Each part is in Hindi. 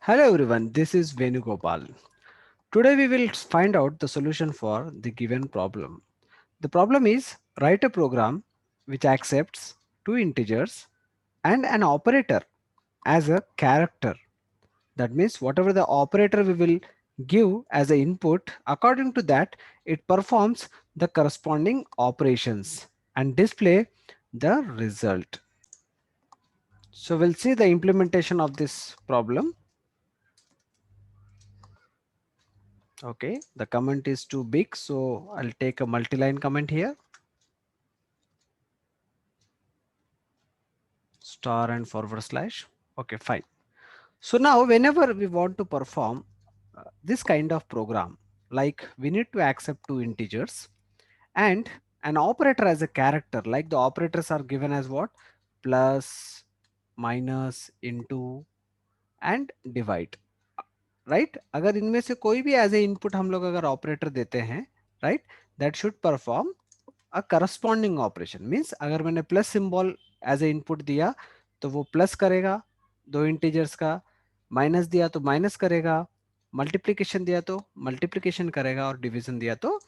Hello everyone, this is Venugopal. Today we will find out the solution for the given problem. The problem is write a program which accepts two integers and an operator as a character. That means whatever the operator we will give as an input, according to that it performs the corresponding operations and display the result. So we'll see the implementation of this problem. Okay, the comment is too big, so I'll take a multi-line comment here. Star and forward slash. Okay, fine. So now whenever we want to perform this kind of program, like we need to accept two integers and an operator as a character, like the operators are given as what? Plus, minus, into and divide. Right अगर इनमें से कोई भी एज ए इनपुट हम लोग अगर ऑपरेटर देते हैं right that should perform a corresponding operation means अगर मैंने plus symbol as a input दिया तो वो प्लस करेगा दो इंटीजर्स का माइनस दिया तो माइनस करेगा मल्टीप्लीकेशन दिया तो मल्टीप्लीकेशन करेगा और डिवीजन दिया तो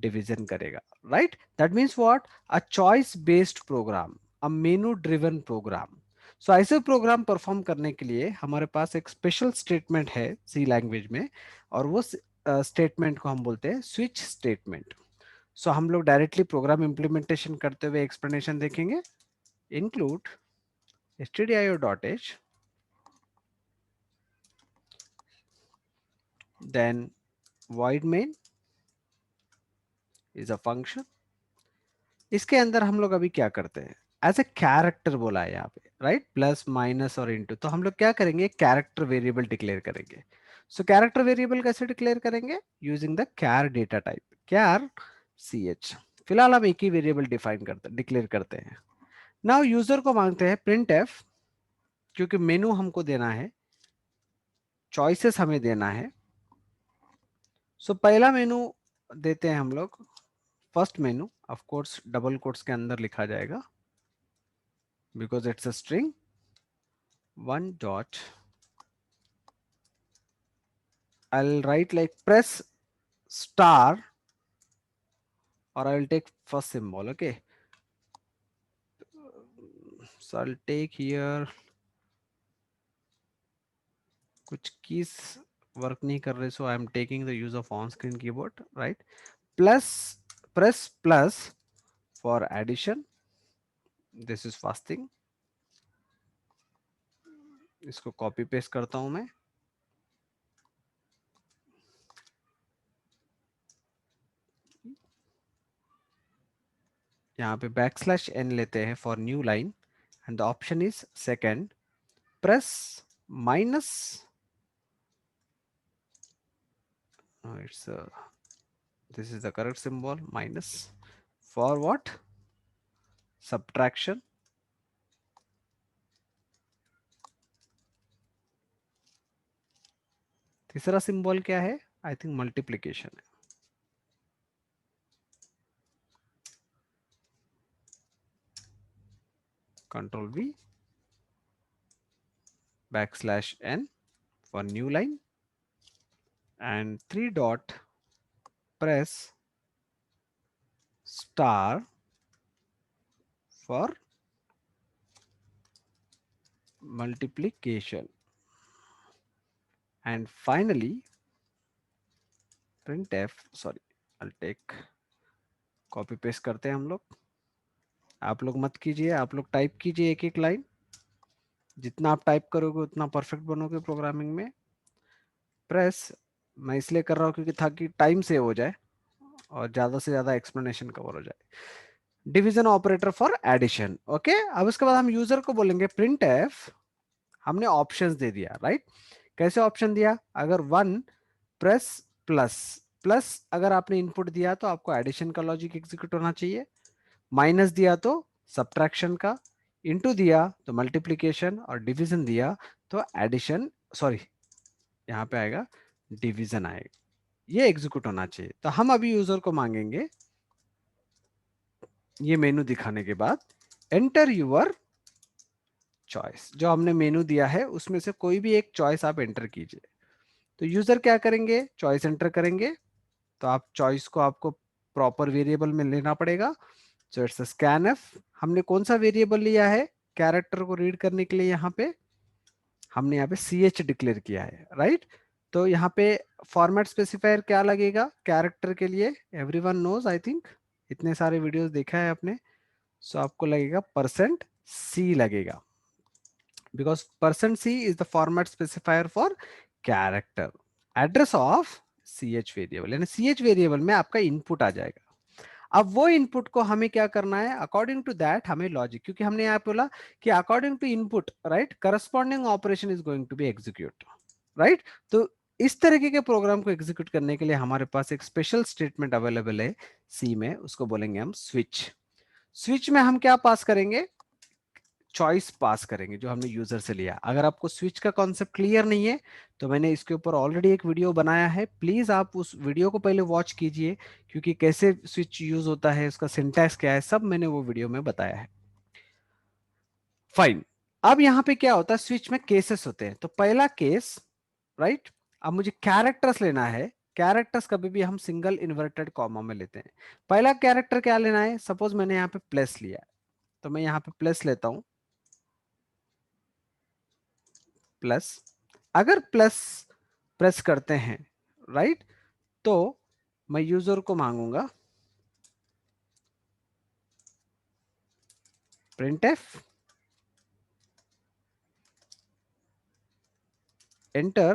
डिवीजन करेगा right that means what a choice based program a menu driven program so ऐसे प्रोग्राम परफॉर्म करने के लिए हमारे पास एक स्पेशल स्टेटमेंट है सी लैंग्वेज में और वो स्टेटमेंट को हम बोलते हैं स्विच स्टेटमेंट सो हम लोग डायरेक्टली प्रोग्राम इम्प्लीमेंटेशन करते हुए एक्सप्लेनेशन देखेंगे include stdio.h then void main is a function इसके अंदर हम लोग अभी क्या करते हैं एज ए कैरेक्टर बोला है यहाँ पे राइट प्लस माइनस और इनटू तो हम लोग क्या करेंगे कैरेक्टर वेरिएबल डिक्लेयर करेंगे सो कैरेक्टर वेरिएबल कैसे डिक्लेयर करेंगे using the char data type char C H फिलहाल हम एक ही वेरिएबल डिफाइन करते डिक्लेयर करते हैं नाउ यूजर को मांगते हैं प्रिंट एफ क्योंकि मेनू हमको देना है चॉइसेस हमें देना है सो पहला मेनू देते हैं हम लोग first menu of course double quotes के अंदर लिखा जाएगा because it's a string one dot I'll write like press star or I will take first symbol okay so I'll take here कुछ keys work नहीं कर रहे so I'm taking the use of on screen keyboard right plus press plus for addition this is first thing इसको copy paste करता हूं मैं यहाँ पे बैकस्लैश n लेते हैं for new line and the option is second press minus it's this is the correct symbol minus for what subtraction तीसरा सिंबल क्या है आई थिंक मल्टीप्लीकेशन है control V backslash n for new line and 3 dot press star for multiplication and finally printf sorry I'll take copy paste करते हैं हम लोग आप लोग मत कीजिए आप लोग टाइप कीजिए एक एक लाइन जितना आप टाइप करोगे उतना परफेक्ट बनोगे प्रोग्रामिंग में प्रेस मैं इसलिए कर रहा हूँ क्योंकि ताकि टाइम सेव हो जाए और ज्यादा से ज्यादा एक्सप्लेनेशन कवर हो जाए division operator for addition okay अब उसके बाद हम यूजर को बोलेंगे प्रिंट एफ हमने ऑप्शंस दे दिया राइट कैसे ऑप्शन दिया अगर वन प्रेस प्लस प्लस अगर आपने इनपुट दिया तो आपको एडिशन का लॉजिक एग्जीक्यूट होना चाहिए माइनस दिया तो सब्ट्रैक्शन का इनटू दिया तो मल्टीप्लीकेशन और डिवीजन दिया तो एडिशन सॉरी यहाँ पे आएगा डिवीजन आएगा ये एग्जीक्यूट होना चाहिए तो हम अभी यूजर को मांगेंगे ये मेनू दिखाने के बाद एंटर यूर चॉइस जो हमने मेनू दिया है उसमें से कोई भी एक चॉइस आप एंटर कीजिए। तो यूजर क्या करेंगे, चॉइस एंटर करेंगे, तो आप चॉइस को आपको प्रॉपर वेरिएबल में लेना पड़ेगा। So it's scan F. हमने कौन सा वेरिएबल लिया है कैरेक्टर को रीड करने के लिए, यहाँ पे हमने यहाँ पे सी एच डिक्लेयर किया है, राइट। तो यहाँ पे फॉर्मेट स्पेसिफायर क्या लगेगा कैरेक्टर के लिए, एवरीवन नोज आई थिंक, इतने सारे वीडियोस देखा है आपने। सो आपको लगेगा परसेंट सी लगेगा, because percent C is the format specifier for character. Address of C H variable, यानी सी एच वेरिएबल में आपका इनपुट आ जाएगा। अब वो इनपुट को हमें क्या करना है, अकॉर्डिंग टू दैट हमें लॉजिक, क्योंकि हमने यहाँ बोला कि according to input right corresponding operation is going to be execute, right. तो इस तरीके के प्रोग्राम को एग्जीक्यूट करने के लिए हमारे पास एक स्पेशल स्टेटमेंट अवेलेबल है सी में, उसको बोलेंगे हम स्विच। स्विच में हम क्या पास करेंगे, चॉइस पास करेंगे जो हमने यूजर से लिया। अगर आपको स्विच का कॉन्सेप्ट क्लियर नहीं है तो मैंने इसके ऊपर ऑलरेडी एक वीडियो बनाया है, प्लीज आप उस वीडियो को पहले वॉच कीजिए, क्योंकि कैसे स्विच यूज होता है, उसका सिंटैक्स क्या है, सब मैंने वो वीडियो में बताया है। फाइन। अब यहाँ पे क्या होता है, स्विच में केसेस होते हैं। तो पहला केस, राइट, अब मुझे कैरेक्टर्स लेना है। कैरेक्टर्स कभी भी हम सिंगल इन्वर्टेड कॉमा में लेते हैं। पहला कैरेक्टर क्या लेना है, सपोज मैंने यहाँ पे प्लस लिया है, तो मैं यहाँ पे प्लस लेता हूं, प्लस। अगर प्लस प्रेस करते हैं, राइट, तो मैं यूजर को मांगूंगा printf enter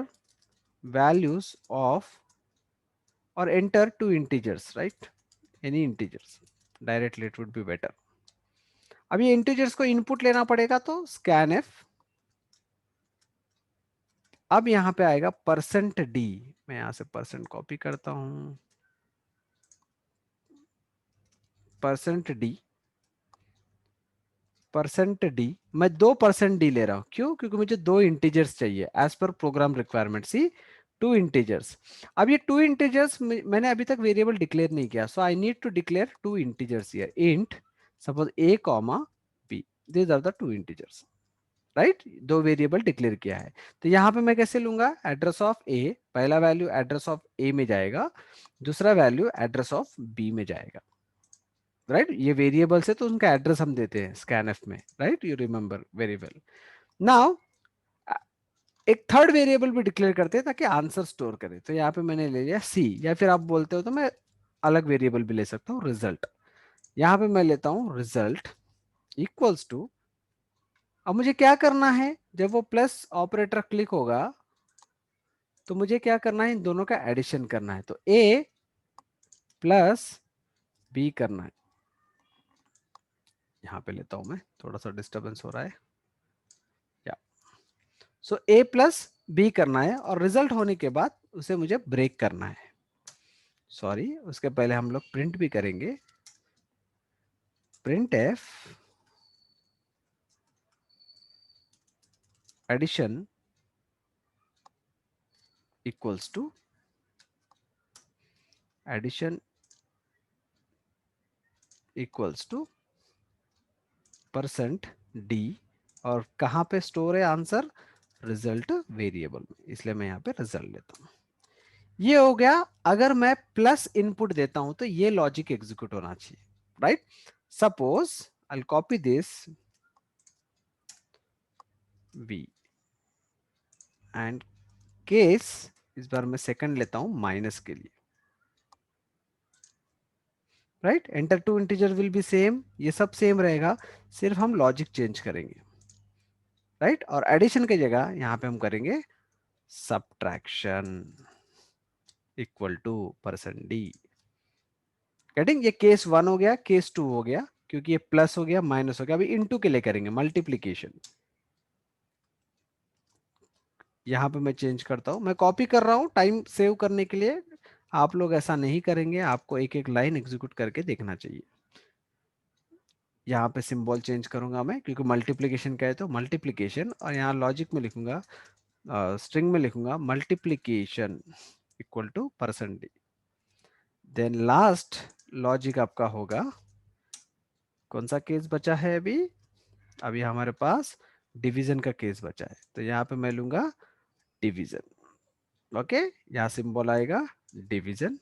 values of, or enter two integers, right, any integers, directly it would be better। अब ये इंटीजर्स को इनपुट लेना पड़ेगा, तो scanf। अब यहां पे आएगा परसेंट डी, मैं यहां से परसेंट कॉपी करता हूं, परसेंट डी, परसेंट डी, मैं 2% डी ले रहा हूं, क्यों, क्योंकि मुझे दो इंटीजर्स चाहिए as per program requirement, see two integers. अब ये टू इंटीजर्स मैंने अभी तक वेरिएबल डिक्लेयर नहीं किया, so I need to declare two integers here, int suppose a comma b, these are the two integers, right. दो वेरिएबल डिक्लेयर किया है। तो यहाँ पे मैं कैसे लूंगा, एड्रेस ऑफ ए, पहला वैल्यू एड्रेस ऑफ ए में जाएगा, दूसरा वैल्यू एड्रेस ऑफ बी में जाएगा, राइट। ये वेरिएबल्स है तो उनका एड्रेस हम देते हैं स्कैनफ में, right, you remember very well. Now एक थर्ड वेरिएबल भी डिक्लेयर करते हैं ताकि आंसर स्टोर करे। तो यहाँ पे मैंने ले लिया सी, या फिर आप बोलते हो तो मैं अलग वेरिएबल भी ले सकता हूँ, रिजल्ट। यहाँ पे मैं लेता हूँ रिजल्ट इक्वल्स टू, अब मुझे क्या करना है, जब वो प्लस ऑपरेटर क्लिक होगा तो मुझे क्या करना है, इन दोनों का एडिशन करना है। तो ए प्लस बी करना है। यहाँ पे लेता हूं मैं, थोड़ा सा डिस्टर्बेंस हो रहा है, या सो ए प्लस बी करना है, और रिजल्ट होने के बाद उसे मुझे ब्रेक करना है। सॉरी, उसके पहले हम लोग प्रिंट भी करेंगे, printf addition equals to, addition equals to percent D, और कहाँ पे स्टोर है आंसर, रिजल्ट वेरिएबल में, इसलिए मैं यहाँ पे रिजल्ट लेता हूँ। ये हो गया। अगर मैं प्लस इनपुट देता हूं तो ये लॉजिक एग्जीक्यूट होना चाहिए, right. Suppose I copy this we and case, इस बार मैं सेकंड लेता हूं माइनस के लिए, right. Enter two integer will be same, ये सब सेम रहेगा, सिर्फ हम लॉजिक चेंज करेंगे, राइट। और एडिशन की जगह यहां पे हम करेंगे subtraction equal to percent D. Getting, ये केस 1 हो गया, केस 2 हो गया, क्योंकि ये प्लस हो गया माइनस हो गया। अभी इनटू के लिए करेंगे मल्टीप्लीकेशन, यहाँ पे मैं चेंज करता हूँ, मैं कॉपी कर रहा हूँ टाइम सेव करने के लिए। आप लोग ऐसा नहीं करेंगे, आपको एक एक लाइन एग्जीक्यूट करके देखना चाहिए। यहाँ पे सिंबल चेंज करूंगा मैं, क्योंकि मल्टीप्लीकेशन का है तो मल्टीप्लीकेशन, और यहाँ लॉजिक में लिखूंगा, स्ट्रिंग में लिखूंगा multiplication equal to percent D. Then last logic आपका होगा, कौन सा केस बचा है अभी, अभी हमारे पास डिवीजन का केस बचा है, तो यहाँ पे मैं लूंगा डिवीजन। ओके, यहाँ सिंबल आएगा डिवीजन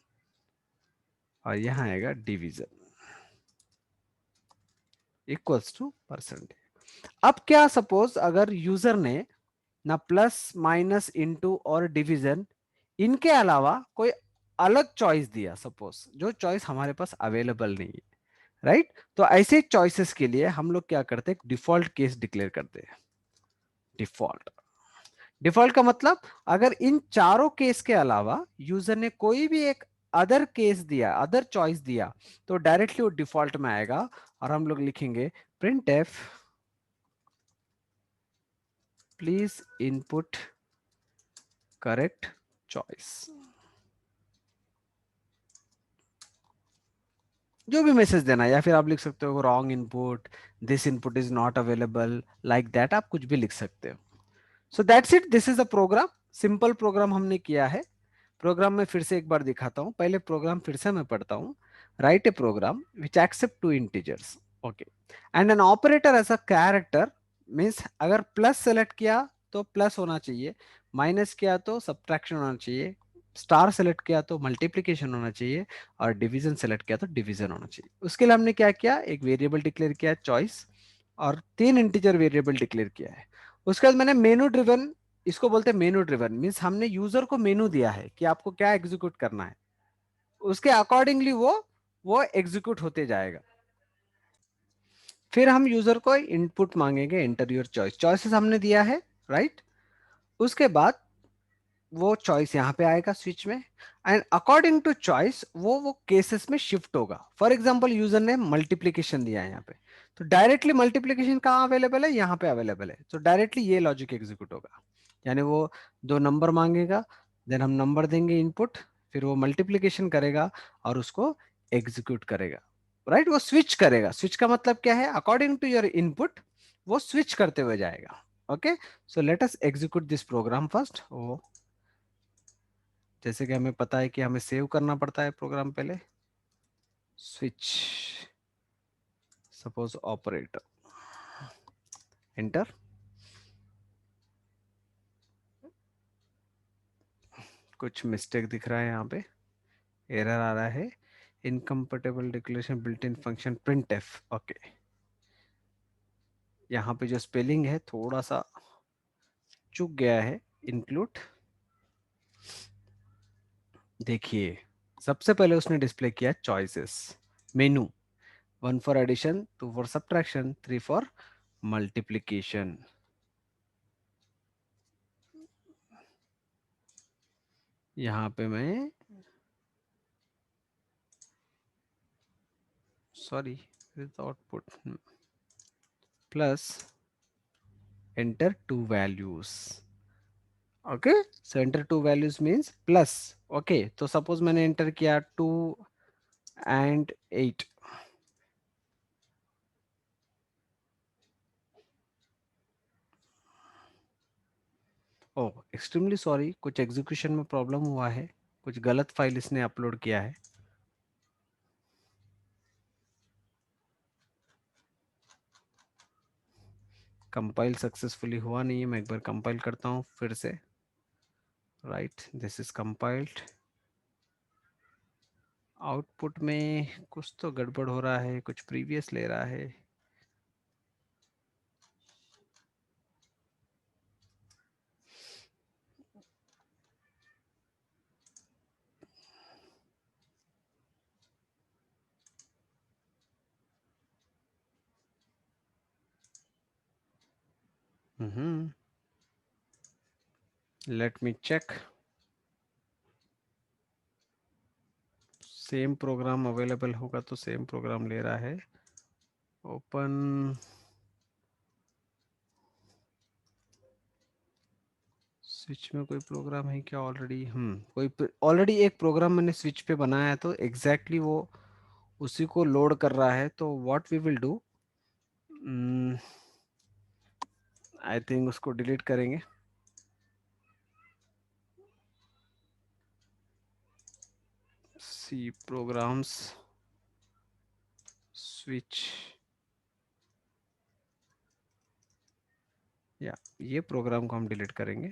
और यहाँ आएगा डिवीजन इक्वल्स टू परसेंट। अब क्या सपोज अगर यूजर ने ना प्लस माइनस इनटू और डिवीजन इनके अलावा कोई अलग चॉइस दिया, सपोज जो चॉइस हमारे पास अवेलेबल नहीं है, राइट? तो ऐसे चॉइसेस के लिए हम लोग क्या करते हैं, डिफॉल्ट केस डिक्लेयर करते हैं। डिफॉल्ट, डिफॉल्ट का मतलब अगर इन चारों केस के अलावा यूजर ने कोई भी एक अदर केस दिया, अदर चॉइस दिया, तो डायरेक्टली वो डिफॉल्ट में आएगा और हम लोग लिखेंगे print F please input correct choice. जो भी मैसेज देना है, या फिर आप लिख सकते हो wrong input, this input is not available, like that आप कुछ भी लिख सकते हो। So that's it, this is a program. Simple program हमने किया है। प्रोग्राम में फिर से एक बार दिखाता हूं, पहले प्रोग्राम फिर से मैं पढ़ता हूं। Write a program which accept two integers, okay, and an operator as a character, means अगर प्लस सेलेक्ट किया तो प्लस होना चाहिए, माइनस किया तो सब्ट्रैक्शन होना चाहिए, स्टार सेलेक्ट किया तो मल्टीप्लीकेशन होना चाहिए, और डिवीजन सेलेक्ट किया तो डिवीजन होना चाहिए। उसके लिए हमने क्या किया, एक वेरिएबल डिक्लेयर किया चॉइस, और 3 इंटीजर वेरिएबल डिक्लेयर किया है। उसके बाद मैंने मेनू ड्रिवन, इसको बोलते हैं मेनू ड्रिवन, मीन्स हमने यूजर को मेनू दिया है कि आपको क्या एग्जीक्यूट करना है, उसके अकॉर्डिंगली वो एग्जीक्यूट होते जाएगा। फिर हम यूजर को इनपुट मांगेंगे, एंटर योर चॉइस, चॉइसेस हमने दिया है, राइट? उसके बाद वो चॉइस यहाँ पे आएगा स्विच में, एंड अकॉर्डिंग टू चॉइस वो केसेस में शिफ्ट होगा। फॉर एग्जांपल यूजर ने मल्टीप्लीकेशन दिया है यहाँ पे, तो डायरेक्टली मल्टीप्लीकेशन कहाँ अवेलेबल है, यहाँ पे अवेलेबल है, तो डायरेक्टली ये लॉजिक एग्जीक्यूट होगा। यानी वो दो नंबर मांगेगा, देन हम नंबर देंगे इनपुट, फिर वो मल्टीप्लीकेशन करेगा और उसको एग्जीक्यूट करेगा, राइट? वो स्विच करेगा, स्विच का मतलब क्या है, अकॉर्डिंग टू योर इनपुट वो स्विच करते हुए जाएगा। Okay, so let us execute this program first. जैसे कि हमें पता है कि हमें सेव करना पड़ता है प्रोग्राम पहले, स्विच सपोज ऑपरेटर, एंटर। कुछ मिस्टेक दिख रहा है यहाँ पे, एरर आ रहा है, incompatible declaration built in function print F. Okay, यहाँ पे जो स्पेलिंग है थोड़ा सा चूक गया है, इंक्लूड। देखिए, सबसे पहले उसने डिस्प्ले किया choices, menu, 1 for addition, 2 for subtraction, 3 for multiplication. यहाँ पे मैं, sorry, with output plus enter two values। Okay, so enter two values means plus. Okay, तो सपोज मैंने एंटर किया 2 and 8। ओह, एक्सट्रीमली सॉरी, कुछ एग्जीक्यूशन में प्रॉब्लम हुआ है, कुछ गलत फाइल इसने अपलोड किया है। कंपाइल सक्सेसफुली हुआ नहीं है, मैं एक बार कंपाइल करता हूँ फिर से। Right, this is compiled. Output में कुछ तो गड़बड़ हो रहा है, कुछ प्रीवियस ले रहा है। Let me check, same program available होगा तो सेम प्रोग्राम ले रहा है। ओपन, स्विच में कोई प्रोग्राम है क्या ऑलरेडी? कोई ऑलरेडी एक प्रोग्राम मैंने स्विच पे बनाया है, तो एग्जैक्टली exactly वो उसी को लोड कर रहा है। तो what we will do, I think उसको डिलीट करेंगे। सी प्रोग्राम्स स्विच या ये प्रोग्राम को हम डिलीट करेंगे।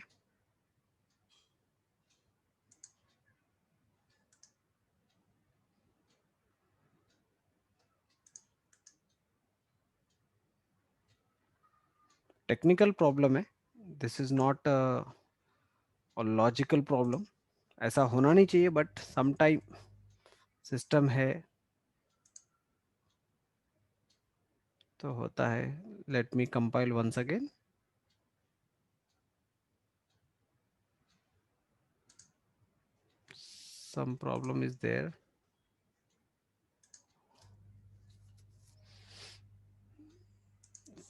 टेक्निकल प्रॉब्लम है, this is not logical problem. ऐसा होना नहीं चाहिए, बट समटाइम सिस्टम है तो होता है। Let me compile once again. Some problem is there.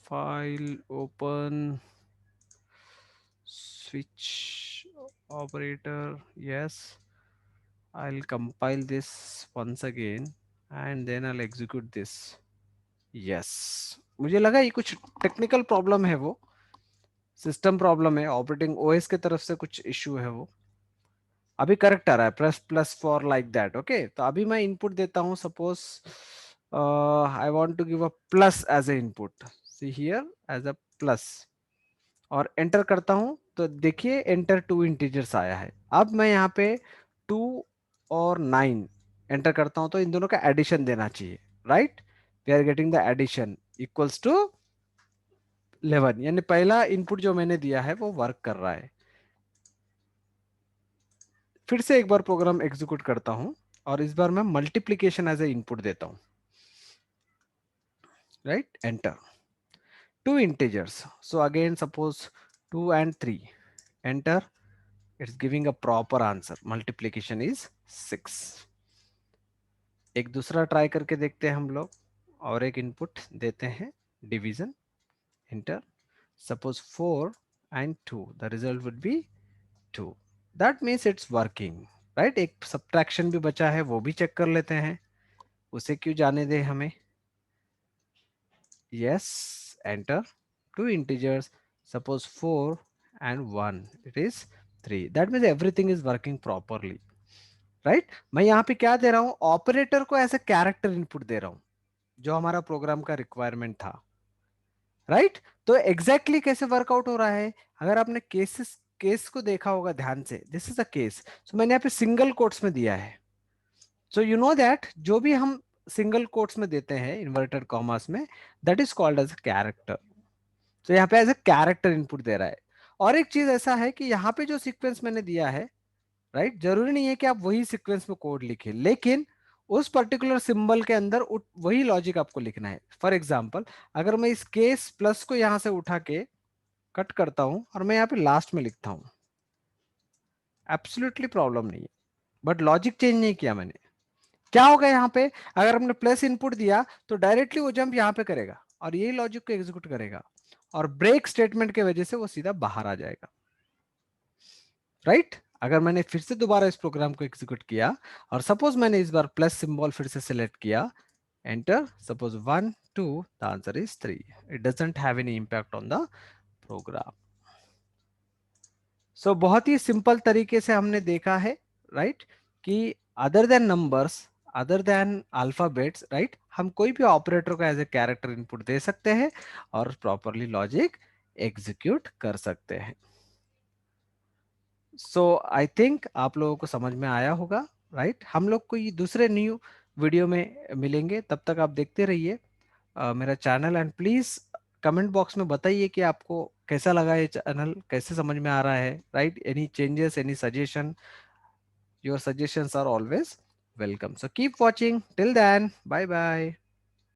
File open, switch operator, yes, I'll compile this once again and then I'll execute this। yes, मुझे लगा ये कुछ टेक्निकल प्रॉब्लम है, वो सिस्टम प्रॉब्लम है, ऑपरेटिंग ओएस की तरफ से कुछ इश्यू है वो। अभी करेक्ट आ रहा है, plus plus for like that. Okay, तो अभी मैं इनपुट देता हूं, suppose I want to give a plus as a input, see here as a plus, और एंटर करता हूं तो देखिए एंटर टू इंटीजर्स आया है। अब मैं यहाँ पे 2 और 9 एंटर करता हूं तो इन दोनों का एडिशन देना चाहिए, right. We are getting the addition equals to 11, यानी पहला इनपुट जो मैंने दिया है वो वर्क कर रहा है। फिर से एक बार प्रोग्राम एग्जीक्यूट करता हूं और इस बार मैं मल्टीप्लीकेशन एज ए इनपुट देता हूं, right. Enter two integers, so again suppose 2 and 3, enter, it's giving a proper answer, multiplication is 6। एक दूसरा ट्राई करके देखते हैं हम लोग, और एक इनपुट देते हैं, division, inter, suppose 4 and 2, the result would be 2, that means it's working, right। एक सब्ट्रैक्शन भी बचा है, वो भी चेक कर लेते हैं, उसे क्यों जाने दे हमें। yes, enter two integers, suppose 4 and 1, it is 3, that means everything is working properly, right. मैं यहाँ पे क्या दे रहा हूं, ऑपरेटर को ऐसे कैरेक्टर इनपुट दे रहा हूं, जो हमारा प्रोग्राम का रिक्वायरमेंट था, राइट। तो एग्जैक्टली exactly कैसे वर्कआउट हो रहा है, अगर आपने केस को देखा होगा ध्यान से, दिस इज अ केस, सो मैंने यहाँ पे सिंगल कोट्स में दिया है। सो यू नो दैट जो भी हम सिंगल कोट्स में देते हैं इन्वर्टेड कॉमर्स में, that is called as character. तो यहाँ पे एज ए कैरेक्टर इनपुट दे रहा है। और एक चीज ऐसा है कि यहाँ पे जो सीक्वेंस मैंने दिया है, राइट, जरूरी नहीं है कि आप वही सीक्वेंस में कोड लिखें, लेकिन उस पर्टिकुलर सिंबल के अंदर वही लॉजिक आपको लिखना है। फॉर एग्जाम्पल, अगर मैं इस केस प्लस को यहां से उठा के कट करता हूं और मैं यहाँ पे लास्ट में लिखता हूं, एब्सोल्युटली प्रॉब्लम नहीं है, बट लॉजिक चेंज नहीं किया मैंने। क्या होगा यहाँ पे, अगर हमने प्लस इनपुट दिया तो डायरेक्टली वो जंप यहाँ पे करेगा और यही लॉजिक को एग्जीक्यूट करेगा, और ब्रेक स्टेटमेंट के वजह से वो सीधा बाहर आ जाएगा, राइट। अगर मैंने फिर से दोबारा इस प्रोग्राम को एग्जीक्यूट किया और सपोज मैंने इस बार प्लस सिंबल फिर से सिलेक्ट किया, enter, suppose 1 2, the answer is 3, it doesn't have any impact on the program. So बहुत ही सिंपल तरीके से हमने देखा है, राइट, कि other than numbers, other than alphabets, right, हम कोई भी ऑपरेटर को एज ए कैरेक्टर इनपुट दे सकते हैं और प्रॉपरली लॉजिक एग्जीक्यूट कर सकते हैं। सो आई थिंक आप लोगों को समझ में आया होगा, राइट। हम लोग को ये दूसरे न्यू वीडियो में मिलेंगे, तब तक आप देखते रहिए मेरा channel, and please comment box में बताइए कि आपको कैसा लगा ये चैनल, कैसे समझ में आ रहा है, right. Any changes, any suggestion, your suggestions are always welcome, so keep watching, till then, bye bye।